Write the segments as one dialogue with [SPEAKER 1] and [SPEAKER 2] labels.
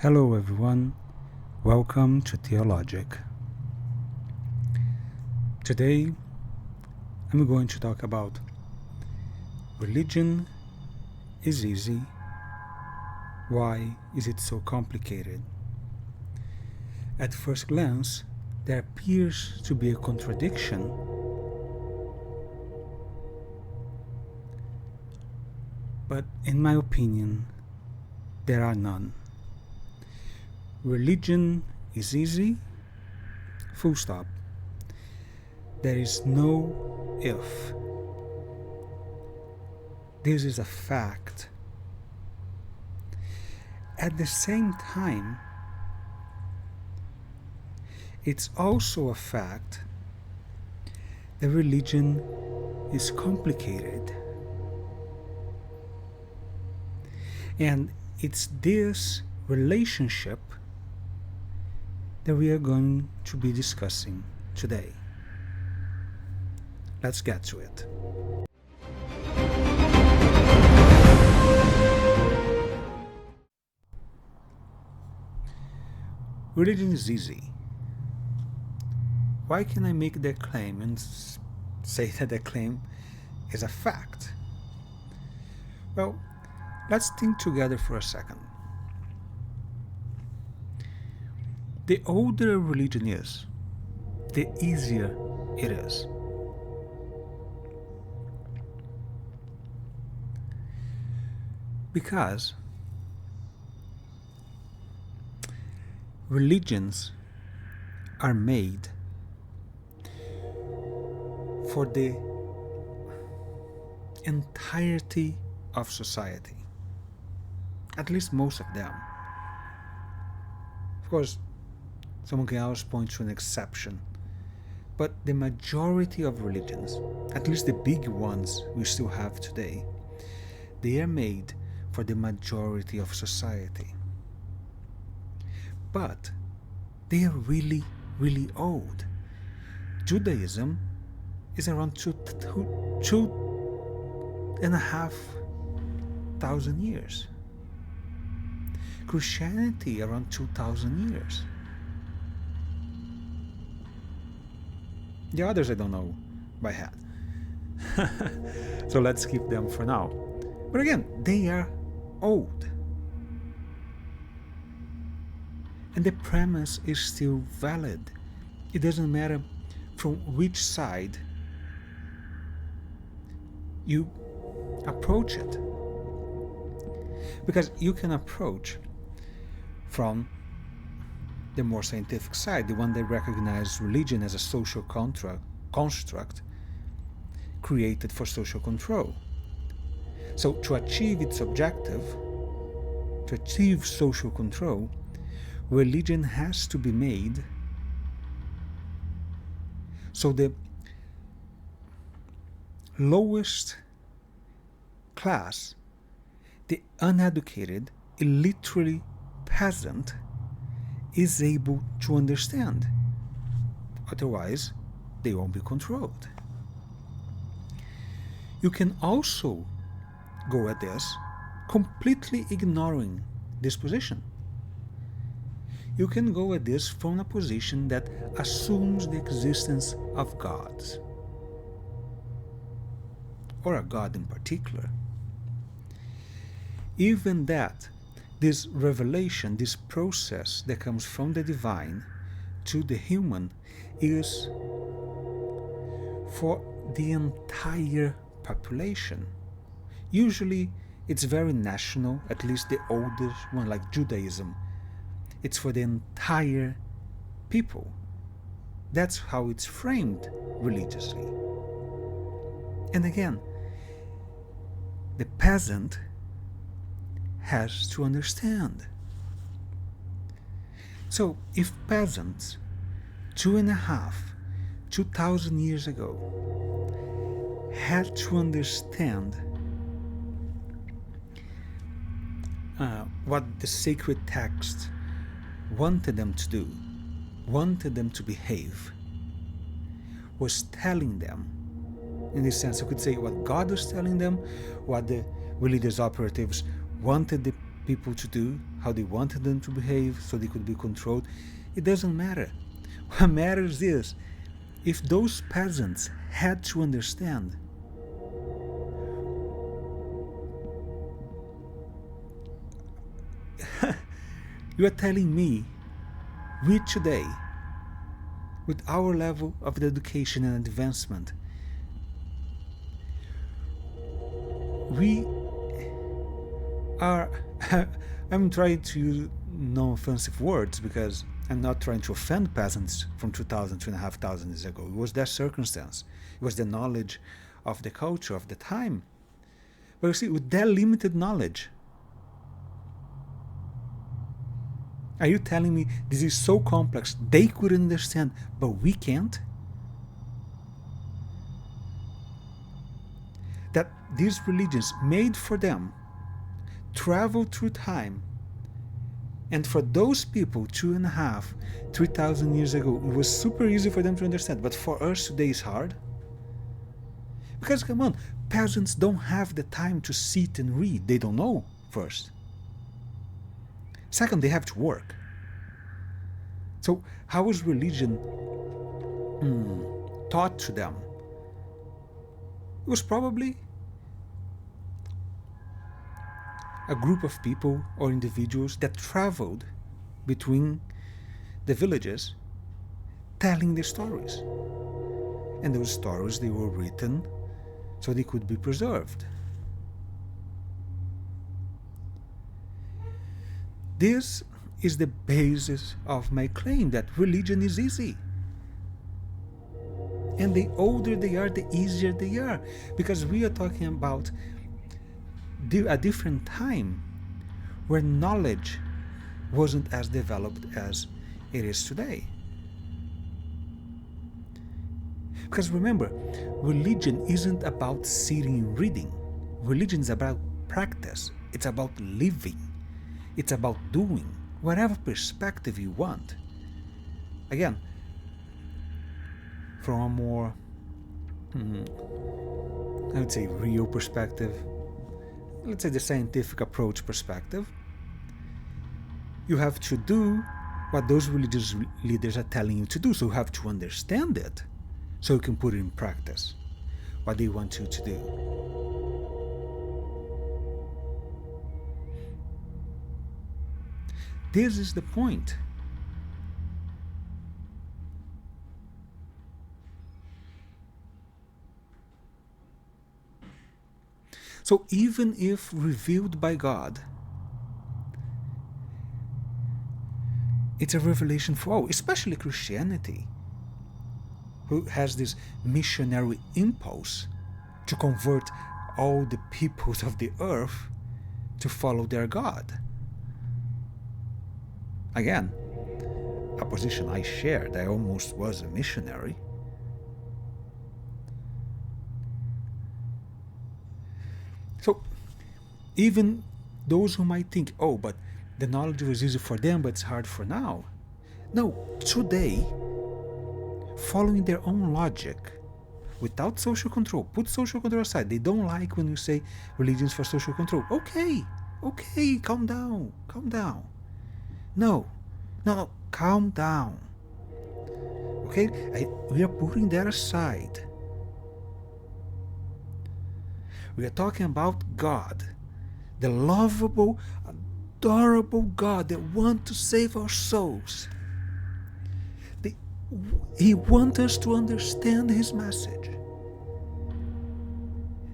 [SPEAKER 1] Hello everyone, welcome to THLGK. Today I'm going to talk about religion is easy, why is it so complicated? At first glance, there appears to be a contradiction, but in my opinion, there are none. Religion is easy, full stop. There is no if. This is a fact. At the same time, it's also a fact that religion is complicated. And it's this relationship that we are going to be discussing today. Let's get to it. Religion is easy. Why can I make that claim and say that the claim is a fact? Well, let's think together for a second. The older a religion is, the easier it is. Because religions are made for the entirety of society. At least most of them. Of course, someone can always point to an exception. But the majority of religions, at least the big ones we still have today, they are made for the majority of society. But they are really, really old. Judaism is around 2,500 years. Christianity around 2,000 years. The others I don't know by head. So let's skip them for now. But again, they are old. And the premise is still valid. It doesn't matter from which side you approach it. Because you can approach from the more scientific side, the one that recognizes religion as a social construct created for social control. So to achieve its objective, to achieve social control, religion has to be made so the lowest class, the uneducated, illiterate peasant, is able to understand. Otherwise, they won't be controlled. You can also go at this completely ignoring this position. You can go at this from a position that assumes the existence of gods, or a god in particular. Even that, this revelation, this process that comes from the divine to the human, is for the entire population. Usually it's very national, at least the oldest one, like Judaism. It's for the entire people. That's how it's framed religiously. And again, the peasant has to understand. So if peasants 2,000 years ago had to understand what the sacred text wanted them to do, wanted them to behave, was telling them, in this sense, you could say what God was telling them, what the religious operatives wanted the people to do, how they wanted them to behave so they could be controlled. It doesn't matter. What matters is, if those peasants had to understand you are telling me, we today, with our level of education and advancement, we are I'm trying to use non-offensive words because I'm not trying to offend peasants from 2,000, 2,500 years ago. It was their circumstance. It was the knowledge of the culture of the time. But you see, with their limited knowledge, are you telling me this is so complex they could understand, but we can't? That these religions made for them travel through time, and for those people 2,500, 3,000 years ago, it was super easy for them to understand, but for us today it's hard? Because come on, peasants don't have the time to sit and read. They don't know, first. Second, they have to work. So how is religion taught to them? It was probably a group of people or individuals that traveled between the villages telling their stories. And those stories, they were written so they could be preserved. This is the basis of my claim that religion is easy. And the older they are, the easier they are. Because we are talking about a different time where knowledge wasn't as developed as it is today. Because remember, religion isn't about sitting and reading. Religion is about practice. It's about living. It's about doing, whatever perspective you want. Again, from a more, I would say, real perspective, let's say the scientific approach perspective, you have to do what those religious leaders are telling you to do. So you have to understand it so you can put it in practice, what they want you to do. This is the point. So even if revealed by God, it's a revelation for all, especially Christianity, who has this missionary impulse to convert all the peoples of the earth to follow their God. Again, a position I shared. I almost was a missionary. So, even those who might think, oh, but the knowledge was easy for them, but it's hard for now. No, today, following their own logic, without social control, put social control aside. They don't like when you say religions for social control. Okay, calm down. No, calm down. Okay, we are putting that aside. We are talking about God, the lovable, adorable God that wants to save our souls. He wants us to understand His message.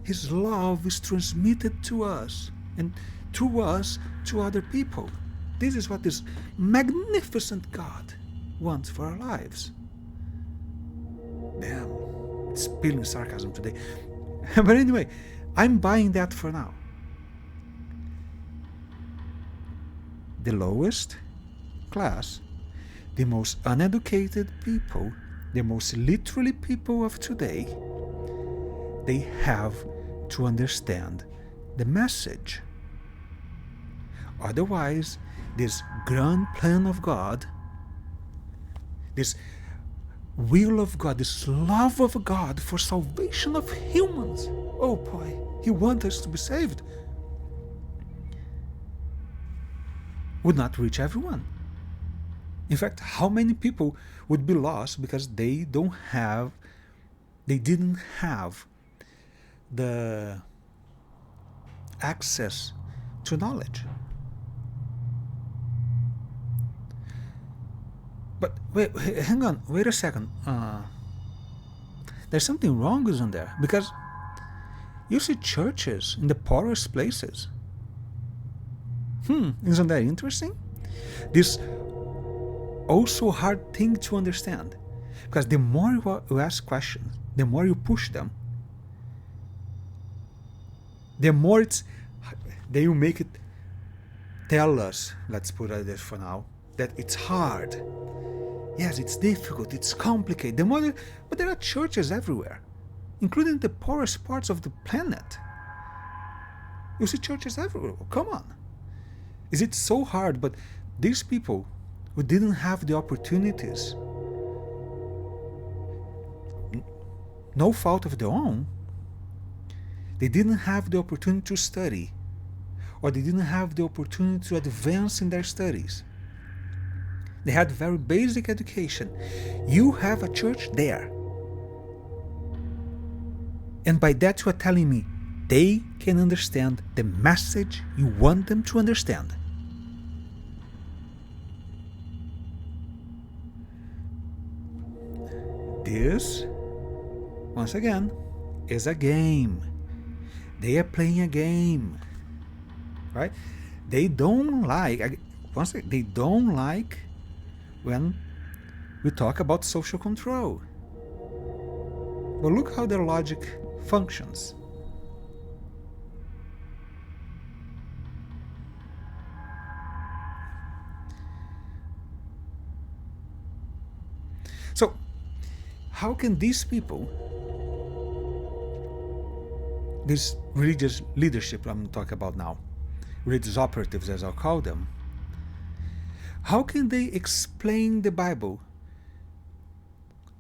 [SPEAKER 1] His love is transmitted to us and through us to other people. This is what this magnificent God wants for our lives. Damn, it's spilling sarcasm today. But anyway, I'm buying that for now. The lowest class, the most uneducated people, the most literally people of today, they have to understand the message. Otherwise, this grand plan of God, this will of God, this love of God for salvation of humans, oh boy, He wants us to be saved. would not reach everyone. In fact, how many people would be lost because they didn't have the access to knowledge? But wait, hang on, wait a second. There's something wrong isn't there? Because you see churches in the poorest places. Isn't that interesting? This also hard thing to understand. Because the more you ask questions, the more you push them, the more they will make it tell us, let's put it there for now, that it's hard. Yes, it's difficult, it's complicated. But there are churches everywhere, including the poorest parts of the planet. You see churches everywhere. Come on. Is it so hard? But these people who didn't have the opportunities, no fault of their own, they didn't have the opportunity to study, or they didn't have the opportunity to advance in their studies. They had very basic education. You have a church there. And by that you are telling me they can understand the message you want them to understand. This, once again, is a game. They are playing a game, right? They don't like, they don't like when we talk about social control. But look how their logic functions. So, how can these people, this religious leadership I'm talking about now, religious operatives as I'll call them, how can they explain the Bible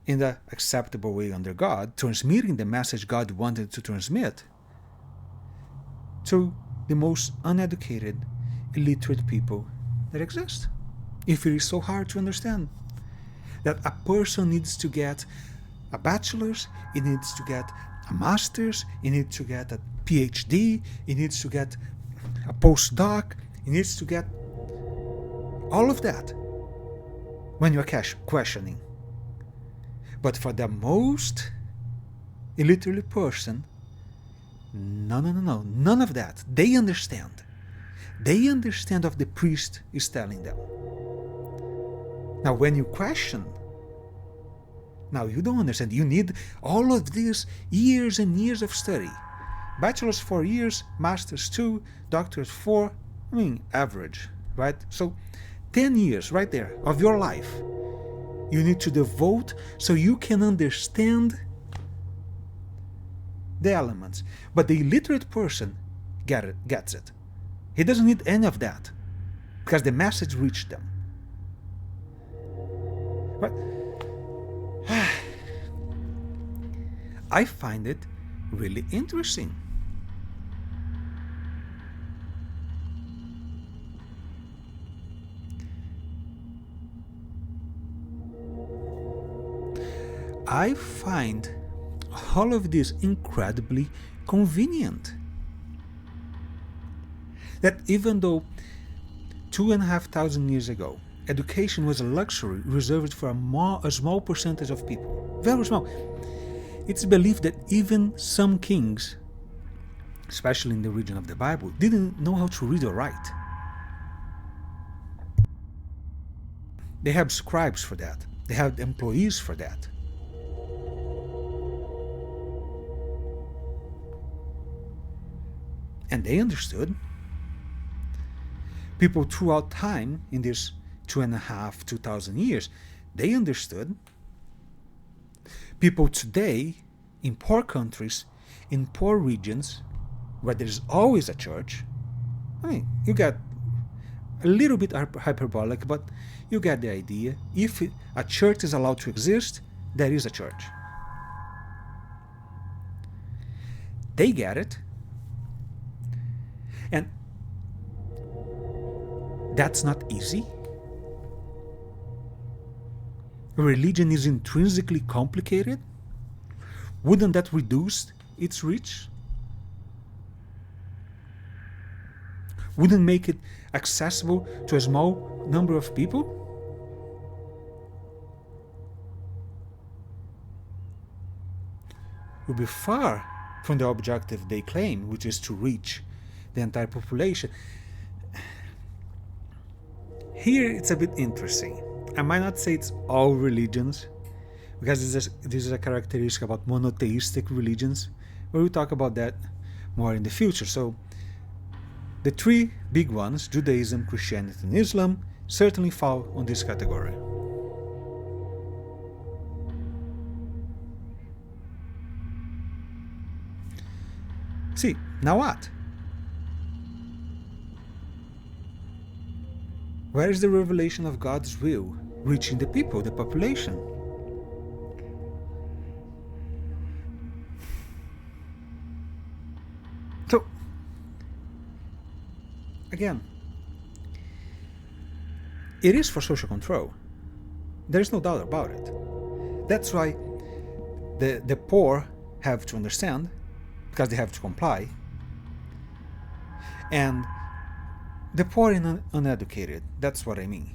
[SPEAKER 1] in the acceptable way under God, transmitting the message God wanted to transmit to the most uneducated, illiterate people that exist, if it is so hard to understand that a person needs to get a bachelor's, he needs to get a master's, he needs to get a PhD, he needs to get a postdoc, he needs to get all of that when you're questioning. But for the most illiterate person, no, none of that. They understand. They understand what the priest is telling them. Now, when you question, now you don't understand. You need all of these years and years of study. Bachelor's 4 years, master's 2, doctor's 4, average, right? So 10 years right there of your life you need to devote so you can understand the elements. But the illiterate person gets it. He doesn't need any of that because the message reached them. But I find it really interesting. I find all of this incredibly convenient. That even though 2,500 years ago, education was a luxury reserved for a small percentage of people, very small, it's believed that even some kings, especially in the region of the Bible, didn't know how to read or write. They have scribes for that. They have employees for that. And they understood. People throughout time, in this 2,500 years, they understood. People today, in poor countries, in poor regions, where there's always a church, you get a little bit hyperbolic, but you get the idea. If a church is allowed to exist, there is a church. They get it. And that's not easy? Religion is intrinsically complicated? Wouldn't that reduce its reach? Wouldn't make it accessible to a small number of people? Would be far from the objective they claim, which is to reach the entire population. Here it's a bit interesting. I might not say it's all religions, because this is a characteristic about monotheistic religions, but we'll talk about that more in the future. So the three big ones, Judaism, Christianity, and Islam, certainly fall on this category. See, now what? Where is the revelation of God's will reaching the people, the population? So, again, it is for social control. There is no doubt about it. That's why the poor have to understand, because they have to comply, and the poor and uneducated, that's what I mean.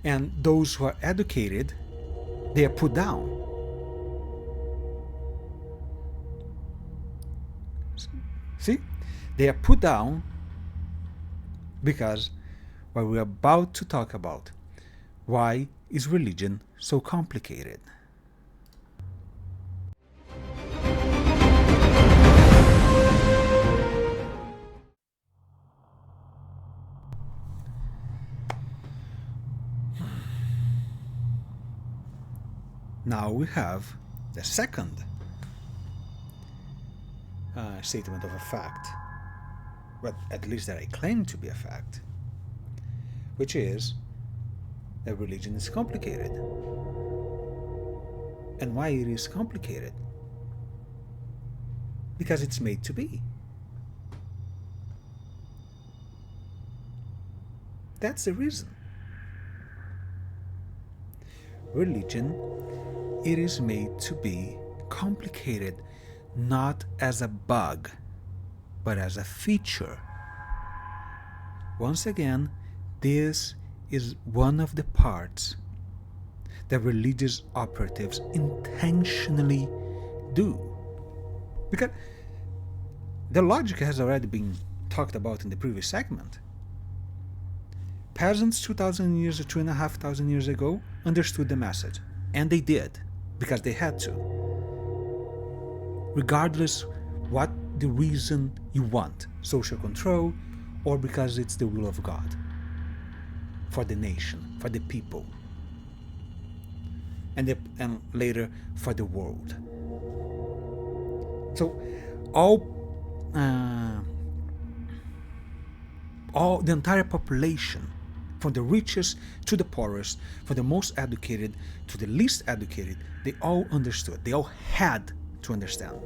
[SPEAKER 1] And those who are educated, they are put down. See? They are put down because what we're about to talk about, why is religion so complicated? Now we have the second statement of a fact, but at least that I claim to be a fact, which is that religion is complicated. And why it is complicated? Because it's made to be. That's the reason. Religion, it is made to be complicated, not as a bug, but as a feature. Once again, this is one of the parts that religious operatives intentionally do. Because the logic has already been talked about in the previous segment. Peasants 2,000 years or 2,500 years ago understood the message, and they did, because they had to. Regardless what the reason you want, social control, or because it's the will of God for the nation, for the people, and later for the world. So all the entire population, from the richest to the poorest, from the most educated to the least educated, they all understood. They all had to understand.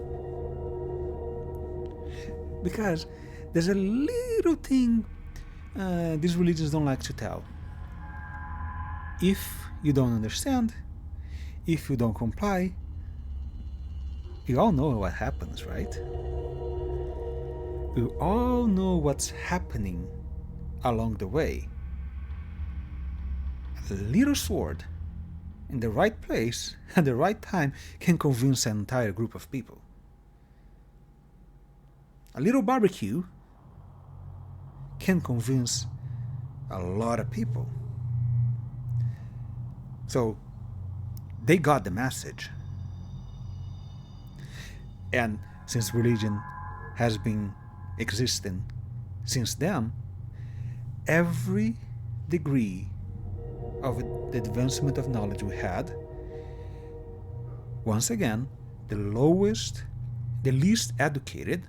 [SPEAKER 1] Because there's a little thing these religions don't like to tell. If you don't understand, if you don't comply, you all know what happens, right? You all know what's happening along the way. A little sword in the right place at the right time can convince an entire group of people. A little barbecue can convince a lot of people. So they got the message. And since religion has been existing since then, every degree of the advancement of knowledge we had, once again, the least educated,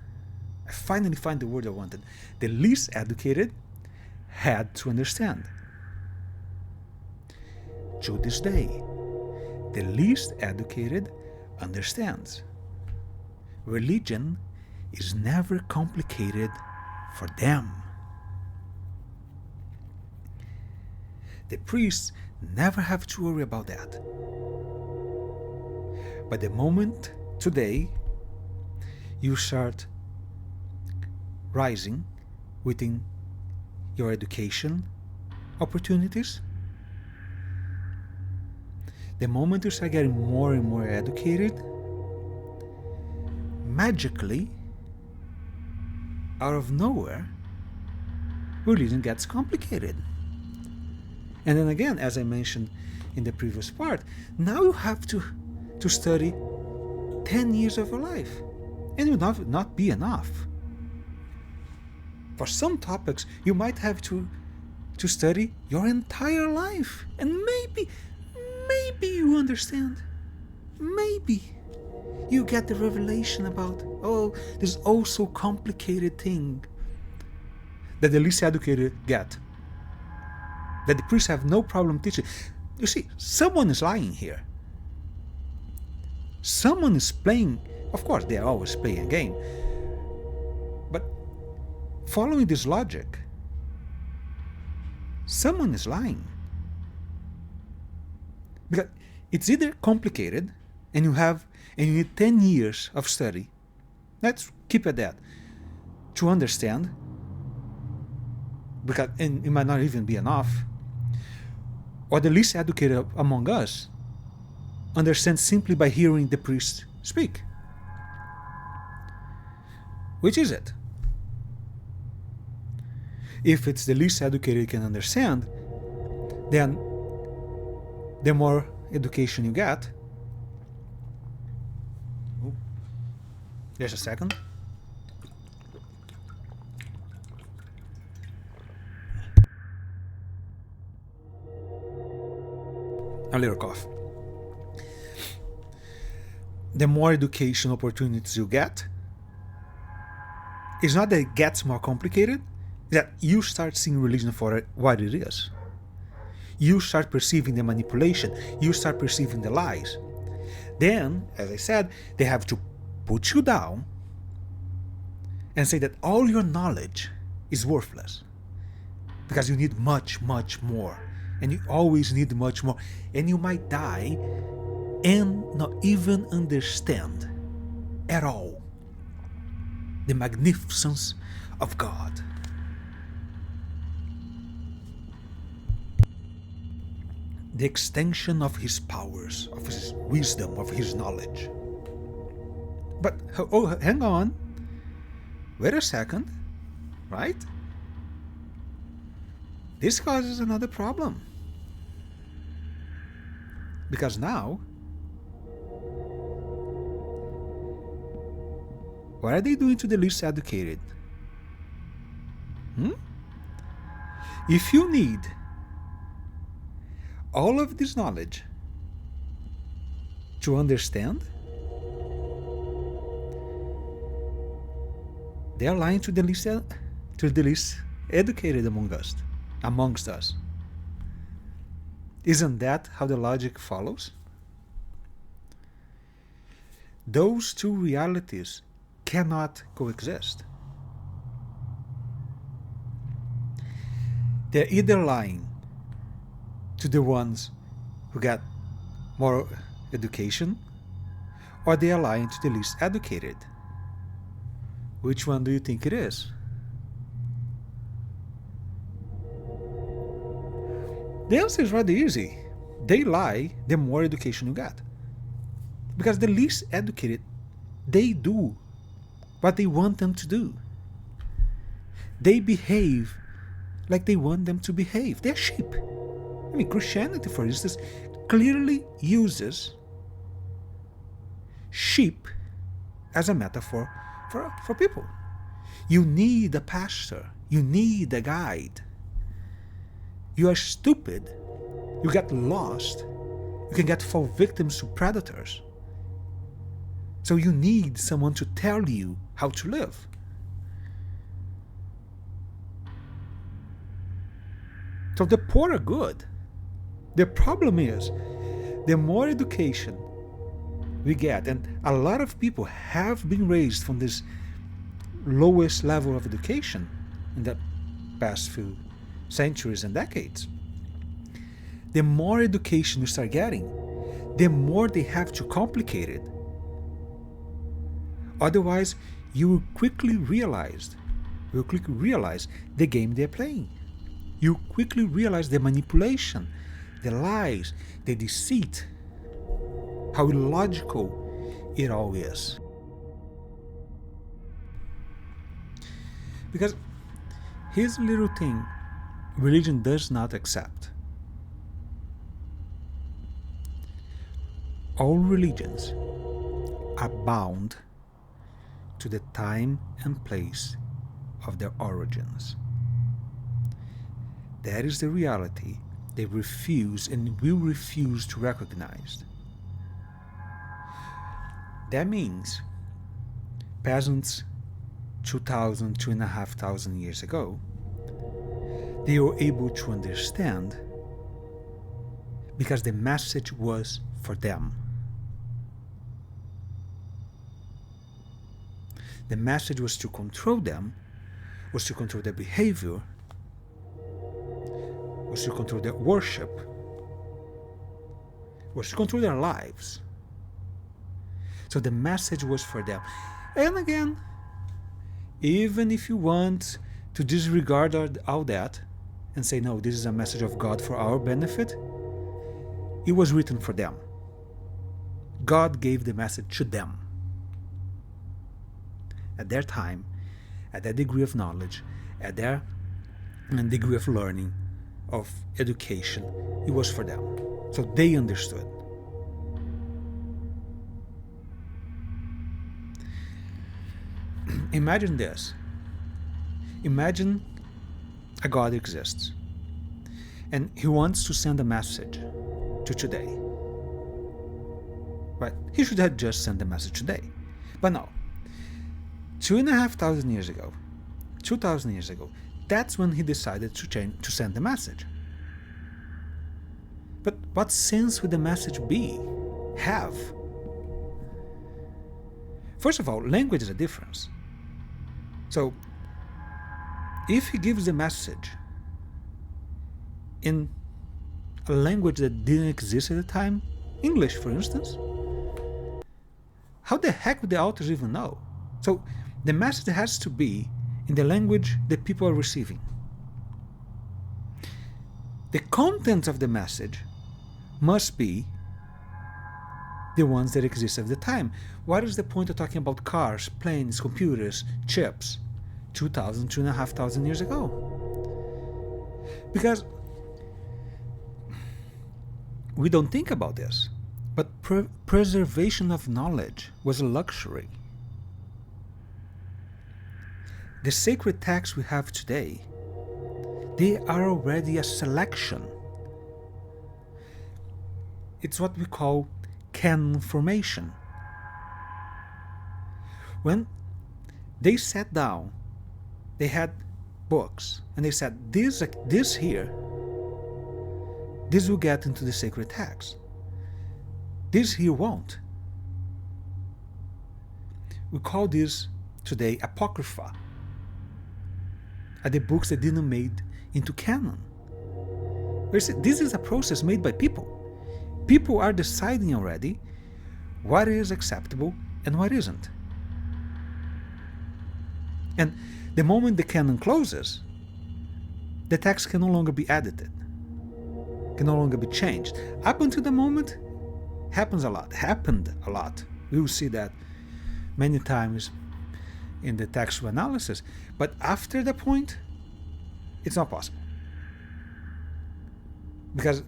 [SPEAKER 1] I finally find the word I wanted, the least educated had to understand. To this day, the least educated understands. Religion is never complicated for them. The priests never have to worry about that. But the moment today you start rising within your education opportunities, the moment you start getting more and more educated, magically, out of nowhere, religion gets complicated. And then again, as I mentioned in the previous part, now you have to study 10 years of your life, and it will not be enough. For some topics, you might have to study your entire life, and maybe you understand. Maybe you get the revelation about, this also complicated thing that the least educated get, that the priests have no problem teaching. You see, someone is lying here. Someone is playing, of course, they are always playing a game, but following this logic, someone is lying. Because it's either complicated and you need 10 years of study, let's keep it that, to understand, because and it might not even be enough, or the least educated among us understand simply by hearing the priest speak. Which is it? If it's the least educated can understand, then the more education you get. There's a second. A little cough. The more education opportunities you get, it's not that it gets more complicated, it's that you start seeing religion for what it is. You start perceiving the manipulation, you start perceiving the lies. Then, as I said, they have to put you down and say that all your knowledge is worthless because you need much, much more, and you always need much more, and you might die and not even understand at all the magnificence of God. The extension of His powers, of His wisdom, of His knowledge. But, hang on. Wait a second. Right? This causes another problem. Because now, what are they doing to the least educated? If you need all of this knowledge to understand, they are lying to the least educated amongst us. Isn't that how the logic follows? Those two realities cannot coexist. They're either lying to the ones who got more education, or they are lying to the least educated. Which one do you think it is? The answer is rather easy. They lie the more education you get. Because the least educated, they do what they want them to do. They behave like they want them to behave. They're sheep. I mean, Christianity, for instance, clearly uses sheep as a metaphor for people. You need a pastor. You need a guide. You are stupid. You get lost. You can get fall victims to predators. So you need someone to tell you how to live. So the poor are good. The problem is, the more education we get, and a lot of people have been raised from this lowest level of education in the past few centuries and decades, the more education you start getting, the more they have to complicate it. Otherwise, you will quickly realize the game they're playing. You quickly realize the manipulation, the lies, the deceit, how illogical it all is. Because here's a little thing religion does not accept. All religions are bound to the time and place of their origins. That is the reality they refuse and will refuse to recognize. That means peasants 2,500 years ago, they were able to understand because the message was for them. The message was to control them, was to control their behavior, was to control their worship, was to control their lives. So the message was for them. And again, even if you want to disregard all that and say, no, this is a message of God for our benefit, it was written for them. God gave the message to them. At their time, at their degree of knowledge, at their degree of learning, of education, it was for them. So they understood. Imagine this. Imagine a God exists and he wants to send a message to today. Right? He should have just sent the message today. But no. 2,500 years ago, 2,000 years ago, that's when he decided to send the message. But what sense would the message have? First of all, language is a difference. So, if he gives the message in a language that didn't exist at the time, English for instance, how the heck would the authors even know? So, the message has to be in the language that people are receiving. The content of the message must be the ones that exist at the time. What is the point of talking about cars, planes, computers, chips 2,500 years ago? Because we don't think about this, but preservation of knowledge was a luxury. The sacred texts we have today, they are already a selection. It's what we call canon formation. When they sat down, they had books, and they said, this here, this will get into the sacred text. This here won't. We call this today Apocrypha. Are the books that didn't made into canon. This is a process made by people. People are deciding already what is acceptable and what isn't. And the moment the canon closes, the text can no longer be edited, can no longer be changed. Up until the moment, happened a lot. We will see that many times in the textual analysis. But after the point, it's not possible. Because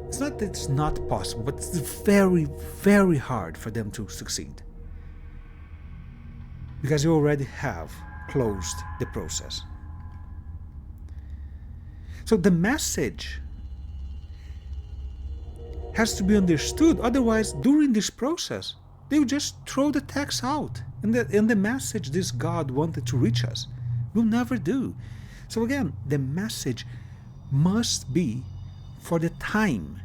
[SPEAKER 1] it's not that it's not possible, but it's very, very hard for them to succeed. Because you already have closed the process. So the message has to be understood. Otherwise, during this process, they will just throw the text out. And the message this God wanted to reach us will never do. So again, the message must be for the time,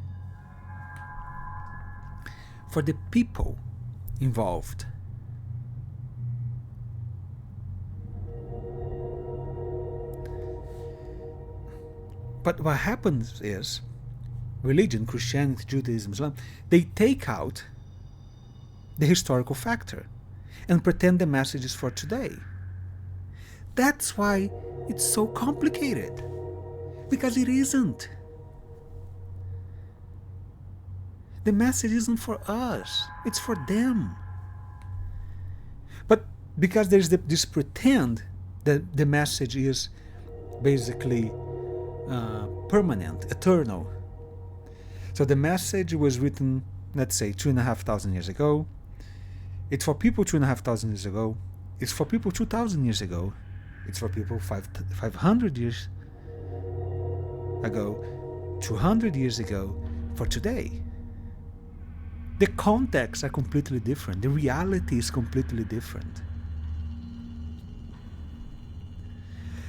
[SPEAKER 1] for the people involved. But what happens is, religion, Christianity, Judaism, Islam, they take out the historical factor and pretend the message is for today. That's why it's so complicated, because it isn't. The message isn't for us, it's for them. But because there's this pretend that the message is basically permanent, eternal. So the message was written, let's say, 2,500 years ago. It's for people 2,500 years ago. It's for people 2,000 years ago. It's for people 500 years ago, 200 years ago, for today. The contexts are completely different. The reality is completely different.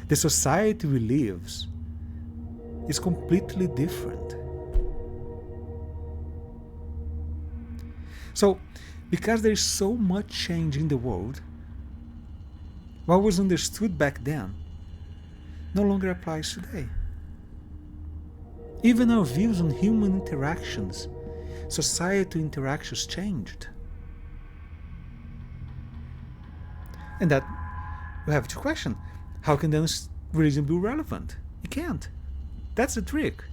[SPEAKER 1] The society we live is completely different. So, because there is so much change in the world, what was understood back then no longer applies today. Even our views on human interactions, societal interactions changed. And that we have to question, how can then religion be relevant? It can't. That's the trick.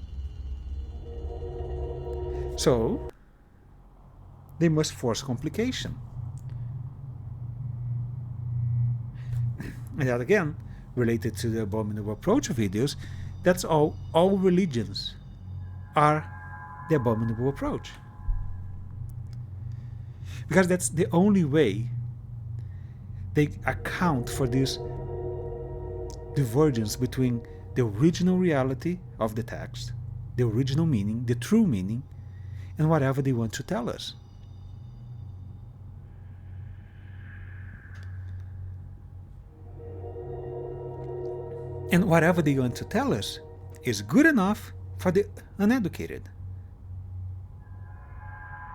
[SPEAKER 1] So, they must force complication. And that again, related to the abominable approach videos, that's all religions are the abominable approach. Because that's the only way they account for this divergence between the original reality of the text, the original meaning, the true meaning, and whatever they want to tell us. And whatever they want to tell us is good enough for the uneducated.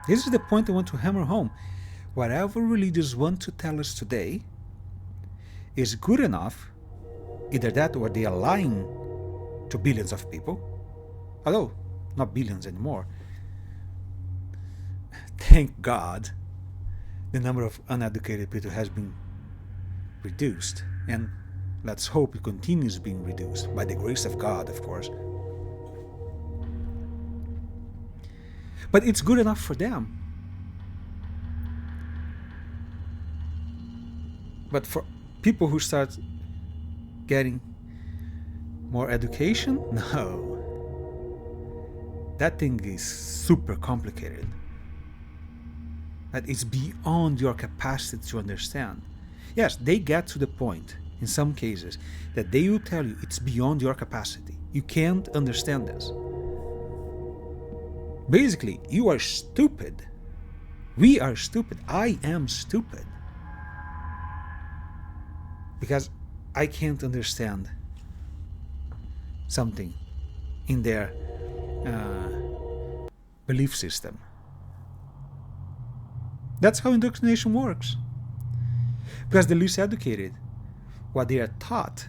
[SPEAKER 1] This is the point I want to hammer home. Whatever religions want to tell us today is good enough, either that or they are lying to billions of people, although not billions anymore. Thank God the number of uneducated people has been reduced, and let's hope it continues being reduced, by the grace of God, of course. But it's good enough for them. But for people who start getting more education, no. That thing is super complicated. That is beyond your capacity to understand. Yes, they get to the point, in some cases, that they will tell you it's beyond your capacity. You can't understand this. Basically, you are stupid. We are stupid. I am stupid. Because I can't understand something in their belief system. That's how indoctrination works. Because the least educated, what they are taught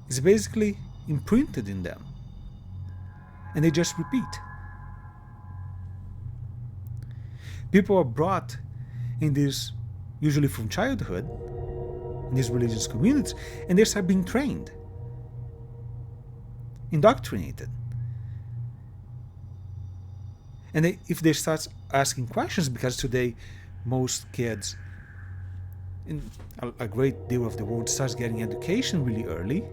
[SPEAKER 1] is basically imprinted in them. And they just repeat. People are brought in this, usually from childhood, in these religious communities, and they start being trained, indoctrinated. And if they start asking questions, because today most kids in a great deal of the world starts getting education really early,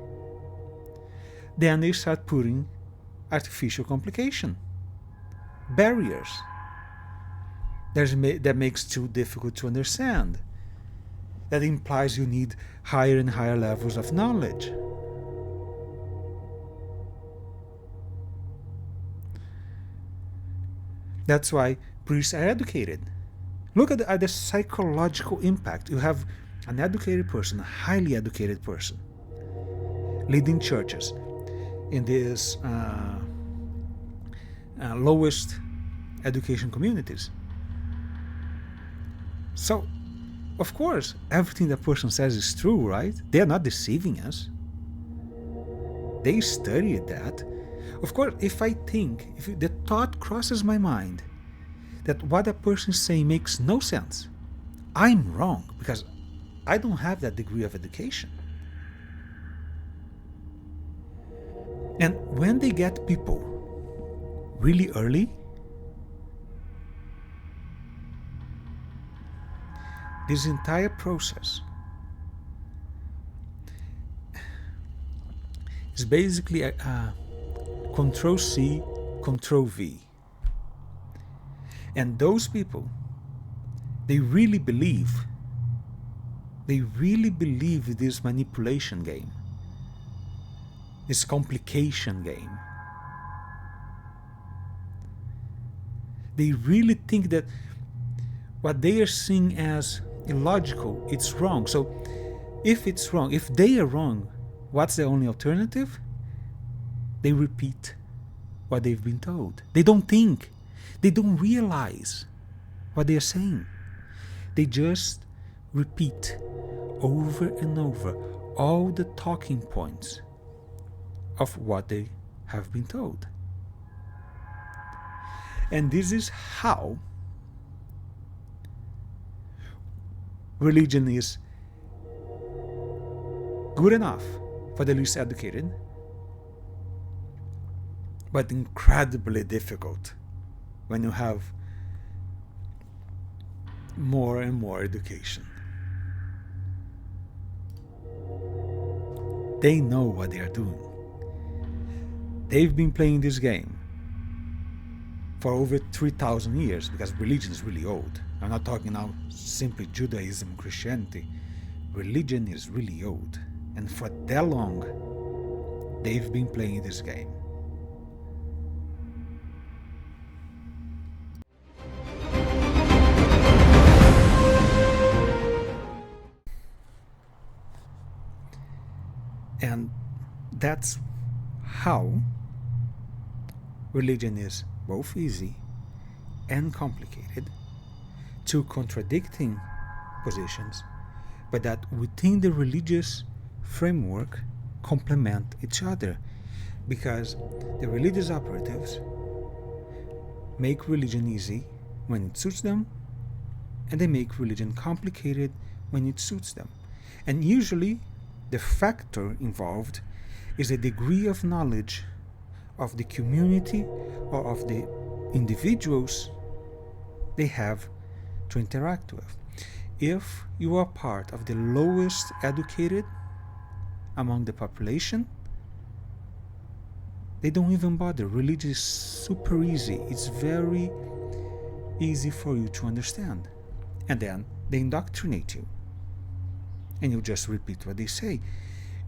[SPEAKER 1] then they start putting artificial complication, barriers that makes it too difficult to understand. That implies you need higher and higher levels of knowledge. That's why priests are educated. Look at the psychological impact. You have an educated person, a highly educated person, leading churches in these lowest education communities. So, of course, everything that person says is true, right? They are not deceiving us. They studied that. Of course, if the thought crosses my mind that what a person is saying makes no sense, I'm wrong because I don't have that degree of education. And when they get people really early, this entire process is basically a Control-C, Control-V. And those people, they really believe this manipulation game, this complication game. They really think that what they are seeing as illogical, it's wrong. So if it's wrong, if they are wrong, what's the only alternative? They repeat what they've been told. They don't think. They don't realize what they are saying. They just repeat over and over all the talking points of what they have been told. And this is how religion is good enough for the least educated, but incredibly difficult when you have more and more education. They know what they are doing. They've been playing this game for over 3,000 years, because religion is really old. I'm not talking now simply Judaism, Christianity. Religion is really old. And for that long, they've been playing this game. And that's how religion is both easy and complicated, two contradicting positions, but that within the religious framework complement each other, because the religious operatives make religion easy when it suits them, and they make religion complicated when it suits them. And usually the factor involved is a degree of knowledge of the community or of the individuals they have to interact with. If you are part of the lowest educated among the population, they don't even bother. Religion is super easy. It's very easy for you to understand. And then they indoctrinate you. And you just repeat what they say.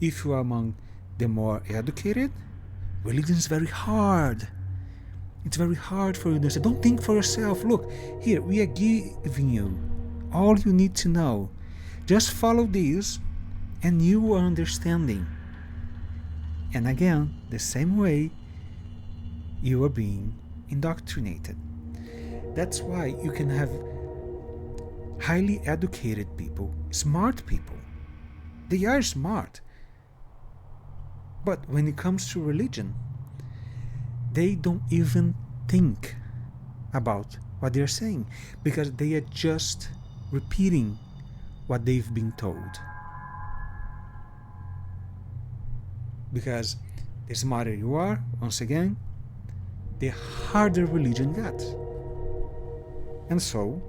[SPEAKER 1] If you are among the more educated, religion is very hard. It's very hard for you to say, don't think for yourself. Look, here, we are giving you all you need to know. Just follow this and you are understanding. And again, the same way you are being indoctrinated. That's why you can have highly educated people, smart people. They are smart. But when it comes to religion, they don't even think about what they're saying, because they are just repeating what they've been told. Because the smarter you are, once again, the harder religion gets. And so,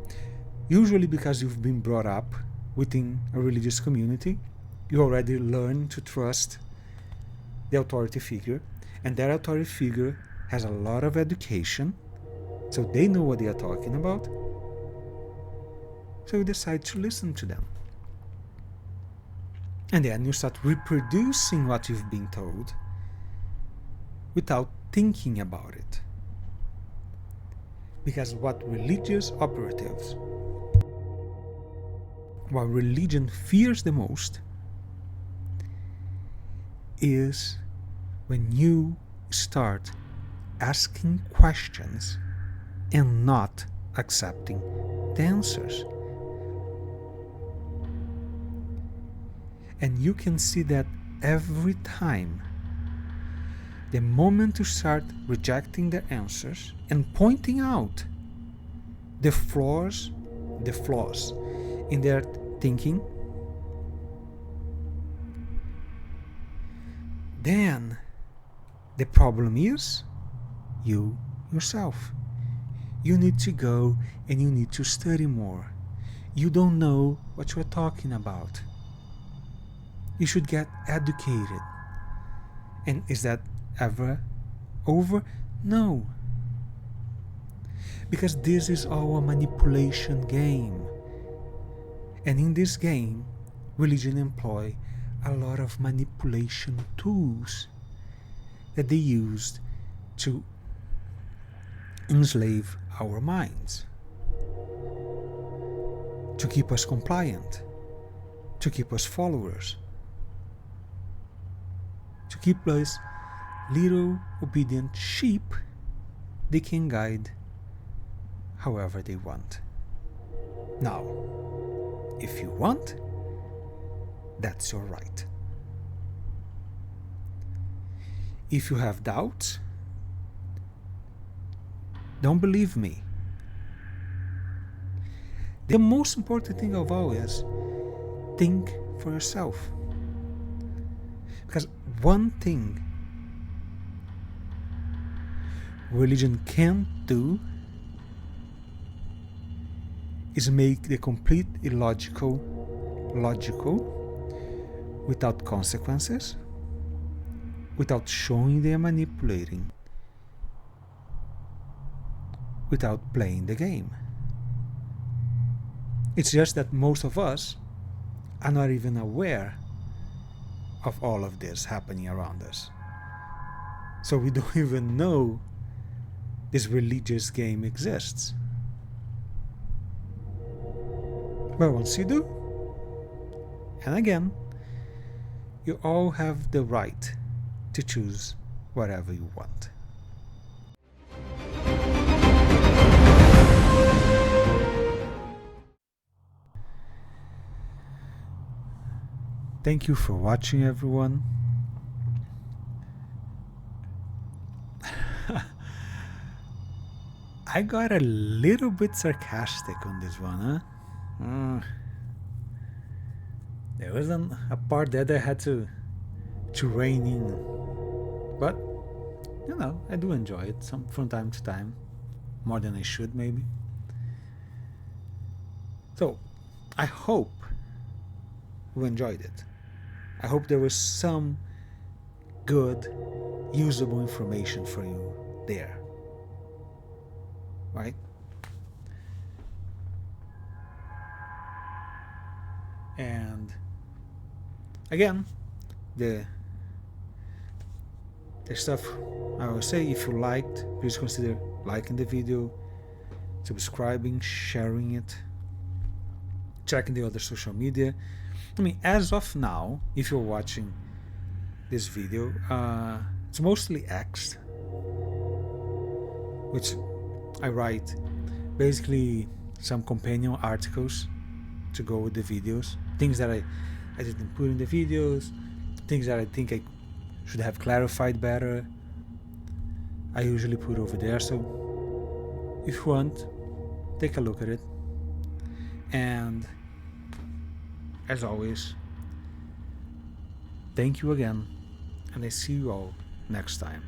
[SPEAKER 1] usually because you've been brought up within a religious community, you already learn to trust the authority figure, and that authority figure has a lot of education, so they know what they are talking about, so you decide to listen to them. And then you start reproducing what you've been told without thinking about it. Because what religious operatives, what religion fears the most, is when you start asking questions and not accepting the answers. And you can see that every time The moment you start rejecting their answers and pointing out the flaws in their thinking, then the problem is you yourself. You need to go and you need to study more. You don't know what you're talking about. You should get educated. And is that ever over? No. Because this is our manipulation game. And in this game, religion employ a lot of manipulation tools that they used to enslave our minds, to keep us compliant, to keep us followers, to keep us little obedient sheep they can guide however they want. Now, if you want, that's your right. If you have doubts, don't believe me. The most important thing of all is think for yourself. Because one thing religion can't do is make the complete illogical logical without consequences, without showing they are manipulating, without playing the game. It's just that most of us are not even aware of all of this happening around us. So we don't even know this religious game exists. But once you do, and again, you all have the right to choose whatever you want. Thank you for watching, everyone. I got a little bit sarcastic on this one, huh? There was a part that I had to rein in, but you know, I do enjoy it from time to time, more than I should maybe. So I hope you enjoyed it. I hope there was some good, usable information for you there, right? And again, the stuff I will say, if you liked, please consider liking the video, subscribing, sharing it, checking the other social media. I mean, as of now, if you're watching this video, it's mostly X, which I write basically some companion articles to go with the videos, things that I didn't put in the videos, things that I think I should have clarified better, I usually put over there. So if you want, take a look at it. And as always, thank you again, and I see you all next time.